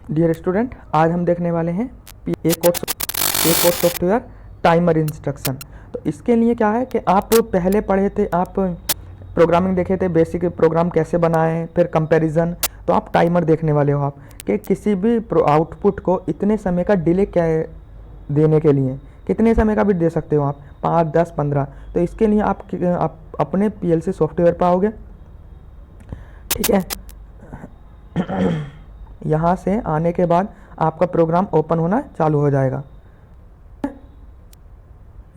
Dear student, आज हम देखने वाले हैं एक और सॉफ्टवेयर टाइमर इंस्ट्रक्शन। तो इसके लिए क्या है कि आप पहले पढ़े थे, आप प्रोग्रामिंग देखे थे, बेसिक प्रोग्राम कैसे बनाए, फिर कंपैरिजन। तो आप टाइमर देखने वाले हो आप कि किसी भी आउटपुट को इतने समय का डिले क्या देने के लिए कितने समय का भी दे सकते हो आप, 5, 10, 15। तो इसके लिए आप अपने पीएलसी सॉफ्टवेयर पर आओगे, ठीक है। यहाँ से आने के बाद आपका प्रोग्राम ओपन होना चालू हो जाएगा।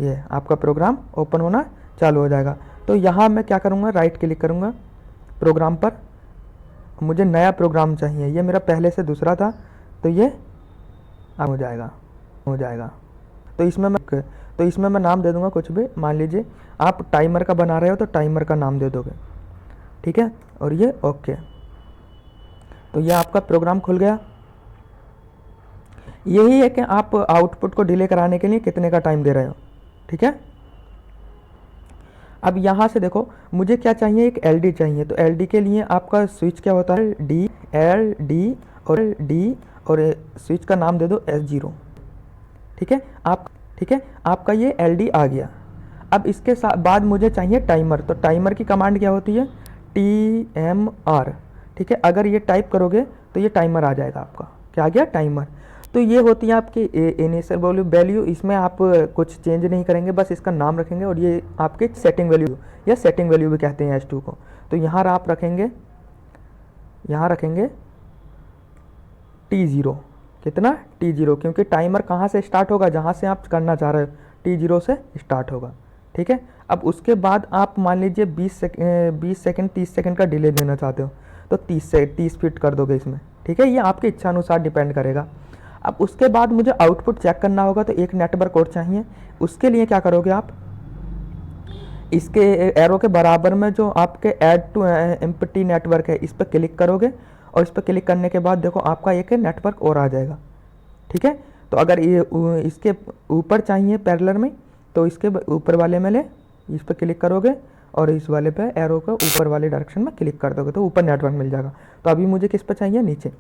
ये आपका प्रोग्राम ओपन होना चालू हो जाएगा। तो यहाँ मैं क्या करूँगा, राइट क्लिक करूँगा प्रोग्राम पर। मुझे नया प्रोग्राम चाहिए, ये मेरा पहले से दूसरा था, तो ये हो जाएगा। तो इसमें मैं नाम दे दूँगा कुछ भी। मान लीजिए आप टाइमर का बना रहे हो तो टाइमर का नाम दे दोगे, ठीक है। और ये ओके। तो ये आपका प्रोग्राम खुल गया। यही है कि आप आउटपुट को डिले कराने के लिए कितने का टाइम दे रहे हो, ठीक है। अब यहाँ से देखो, मुझे क्या चाहिए, एक एलडी चाहिए। तो एलडी के लिए आपका स्विच क्या होता है, डी एल डी और स्विच का नाम दे दो S0, ठीक है। आपका ये एलडी आ गया। अब इसके बाद मुझे चाहिए टाइमर। तो टाइमर की कमांड क्या होती है, TMR, ठीक है। अगर ये टाइप करोगे तो ये टाइमर आ जाएगा आपका। क्या आ गया, टाइमर। तो ये होती है आपकी इनिशियल वैल्यू। इसमें आप कुछ चेंज नहीं करेंगे, बस इसका नाम रखेंगे। और ये आपके सेटिंग वैल्यू या सेटिंग वैल्यू भी कहते हैं S2 को। तो यहाँ आप रखेंगे T0। कितना, T0, क्योंकि टाइमर कहाँ से स्टार्ट होगा, जहाँ से आप करना चाह रहे हो, T0 से स्टार्ट होगा, ठीक है। अब उसके बाद आप मान लीजिए 20 सेकंड 30 सेकंड का डिले देना चाहते हो, तो 30 फीट कर दोगे इसमें, ठीक है। ये आपकी इच्छा अनुसार डिपेंड करेगा। अब उसके बाद मुझे आउटपुट चेक करना होगा, तो एक नेटवर्क कोड चाहिए। उसके लिए क्या करोगे आप, इसके एरो के बराबर में जो आपके ऐड टू एम्प्टी नेटवर्क है, इस पर क्लिक करोगे। और इस पर क्लिक करने के बाद देखो आपका एक नेटवर्क और आ जाएगा, ठीक है। तो अगर ये इसके ऊपर चाहिए पैरेलल में, तो इसके ऊपर वाले में ले, इस पर क्लिक करोगे और इस वाले पे एरो को ऊपर वाले डायरेक्शन में क्लिक कर दोगे, तो ऊपर नेटवर्क मिल जाएगा। तो अभी मुझे किस पर चाहिए, नीचे।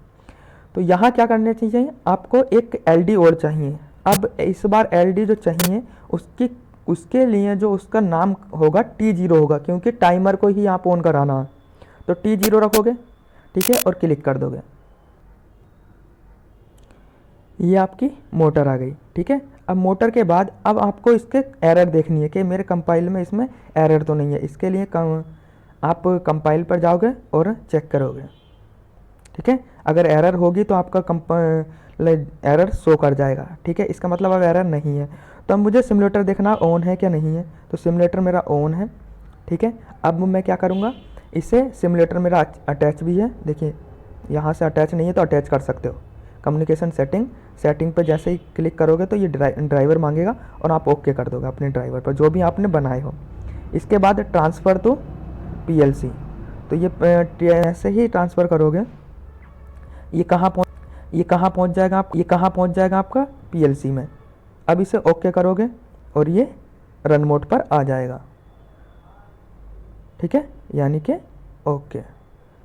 तो यहाँ क्या करने चाहिए, आपको एक एलडी और चाहिए। अब इस बार एलडी जो चाहिए उसके लिए जो उसका नाम होगा T0 होगा, क्योंकि टाइमर को ही आप ऑन कराना है। तो T0 रखोगे, ठीक है, और क्लिक कर दोगे। ये आपकी मोटर आ गई, ठीक है। अब मोटर के बाद अब आपको इसके एरर देखनी है कि मेरे कंपाइल में इसमें एरर तो नहीं है। इसके लिए आप कंपाइल पर जाओगे और चेक करोगे, ठीक है। अगर एरर होगी तो आपका एरर शो कर जाएगा, ठीक है। इसका मतलब अब एरर नहीं है। तो अब मुझे सिमुलेटर देखना ऑन है क्या नहीं है। तो सिमुलेटर मेरा ऑन है, ठीक है। अब मैं क्या करूँगा, इसे सिमुलेटर मेरा अटैच भी है, देखिए यहाँ से अटैच नहीं है तो अटैच कर सकते हो। कम्युनिकेशन सेटिंग पर जैसे ही क्लिक करोगे तो ये ड्राइवर मांगेगा और आप ओके कर दोगे अपने ड्राइवर पर जो भी आपने बनाए हो। इसके बाद ट्रांसफ़र टू PLC। तो ये ऐसे ही ट्रांसफ़र करोगे, ये कहाँ पहुँच जाएगा आपका PLC में। अब इसे ओके करोगे और ये रन मोड पर आ जाएगा, ठीक है, यानी कि ओके।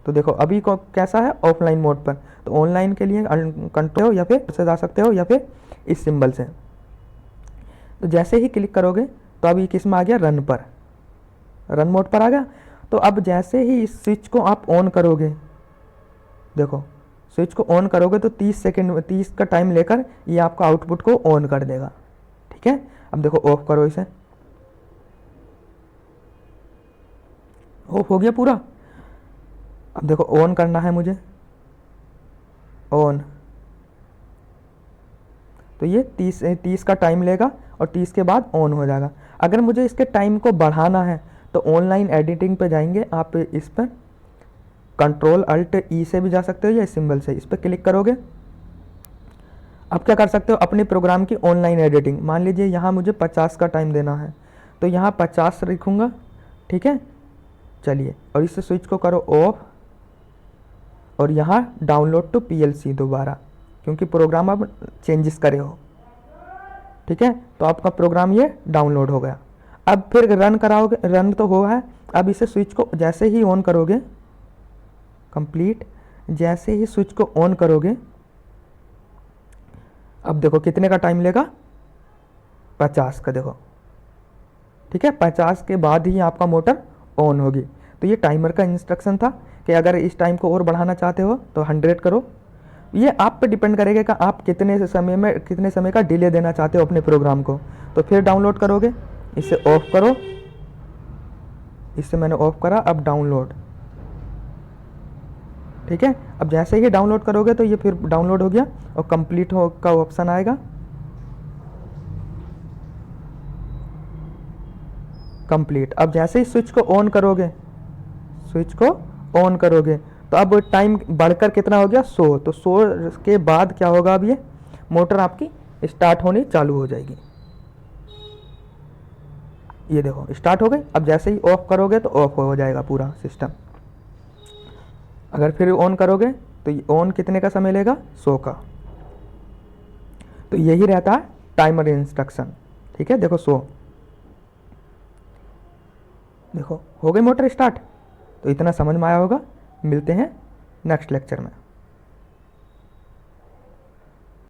तो देखो अभी को कैसा है, ऑफलाइन मोड पर। तो ऑनलाइन के लिए कंट्रोल या फिर से जा सकते हो या फिर इस सिंबल से। तो जैसे ही क्लिक करोगे तो अभी किस में आ गया, रन मोड पर आ गया। तो अब जैसे ही इस स्विच को आप ऑन करोगे, देखो स्विच को ऑन करोगे तो 30 का टाइम लेकर ये आपका आउटपुट को ऑन कर देगा, ठीक है। अब देखो ऑफ करो, इसे ऑफ हो गया पूरा। अब देखो ऑन करना है मुझे, ऑन। तो ये 30 का टाइम लेगा और 30 के बाद ऑन हो जाएगा। अगर मुझे इसके टाइम को बढ़ाना है तो ऑनलाइन एडिटिंग पे जाएंगे आप, इस पर Ctrl+Alt+E से भी जा सकते हो या इस सिंबल से, इस पर क्लिक करोगे। अब क्या कर सकते हो, अपने प्रोग्राम की ऑनलाइन एडिटिंग। मान लीजिए यहाँ मुझे 50 का टाइम देना है, तो यहाँ 50 लिखूँगा, ठीक है। चलिए, और इस स्विच को करो ऑफ और यहाँ डाउनलोड टू PLC दोबारा, क्योंकि प्रोग्राम अब चेंजेस करे हो, ठीक है। तो आपका प्रोग्राम ये डाउनलोड हो गया। अब फिर रन कराओगे, रन तो हुआ है। अब इसे स्विच को जैसे ही ऑन करोगे, कंप्लीट, जैसे ही स्विच को ऑन करोगे अब देखो कितने का टाइम लेगा, 50 का। देखो ठीक है, 50 के बाद ही आपका मोटर ऑन होगी। तो ये टाइमर का इंस्ट्रक्शन था कि अगर इस टाइम को और बढ़ाना चाहते हो तो 100 करो। ये आप पे डिपेंड करेगा कि आप कितने समय का डिले देना चाहते हो अपने प्रोग्राम को। तो फिर डाउनलोड करोगे, इसे ऑफ करो, इससे मैंने ऑफ करा, अब डाउनलोड। ठीक है, अब जैसे ही डाउनलोड करोगे तो ये फिर डाउनलोड हो गया और कंप्लीट हो का ऑप्शन आएगा, कंप्लीट। अब जैसे ही स्विच को ऑन करोगे, स्विच को ऑन करोगे तो अब टाइम बढ़कर कितना हो गया, 100। तो 100 के बाद क्या होगा, अब ये मोटर आपकी स्टार्ट होनी चालू हो जाएगी। ये देखो स्टार्ट हो गई। अब जैसे ही ऑफ करोगे तो ऑफ हो जाएगा पूरा सिस्टम। अगर फिर ऑन करोगे तो ये ऑन कितने का समय लेगा, 100 का। तो यही रहता है टाइमर इंस्ट्रक्शन। ठीक है, देखो 100, देखो हो गई मोटर स्टार्ट। तो इतना समझ में आया होगा। मिलते हैं नेक्स्ट लेक्चर में।